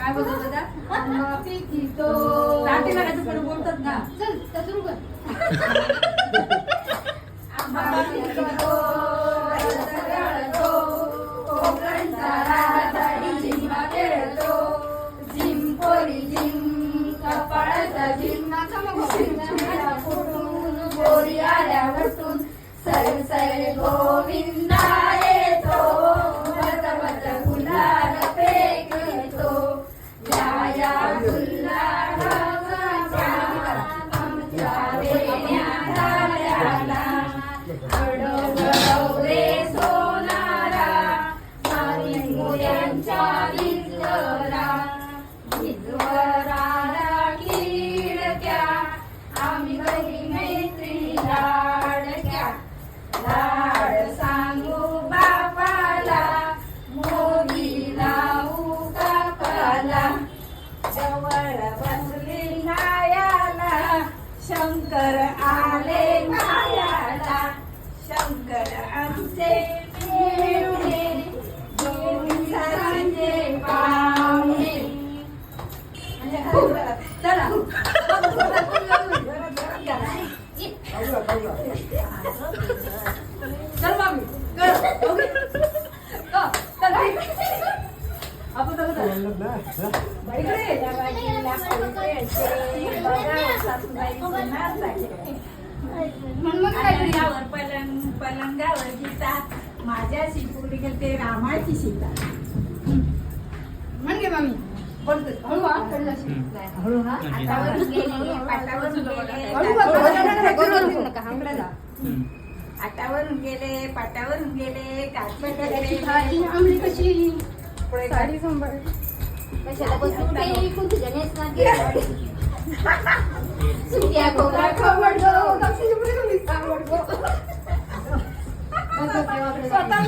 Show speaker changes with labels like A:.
A: काय बोलतो दादा? आंबा पिकितो. राहते का त्याच्याकडे बोलतात ना. चल त्या सुरू कर. आंबा पिकितो, रसगळतो, कोकणचा राजाडी झिम्मा खेळतो. झिम पोरी झिम, कपाळाचा झिम, शिंगाला फुटून, गोरी आल्या वटून, सर सर गोविंदा येतो, बत बत गुलाल फेकतो. या या गुलाल आमच्या वेण्या झाल्याला, अडव रे सोनारा, मारी मोऱ्यांच्या विजवरा. विजवराला खिडक्या, आम्ही बही मैत्री लाडक्या. लाड सांगू बापाला, मोदी लावू कापाला. जवळ बसली नायाला, शंकर आले मायाला. शंकर आमचे मिळूने, दोन सांजे पाहुणे. चला चल मामी पलंगावर गीता, माझ्याशी पुढे गेलते रामाची सीता. म्हणजे मामी बोलतो हळू हा हळू हा. आतावरून गेले पाटावरून आटावरून गेले पाटावरून गेले. काची आमली कशी साडी सांभाळ कशाला बसून गेली कुठे गणेश ना गेली. सुट्या कोरा खवडलो कशी पुढे सांभाळतो स्वतः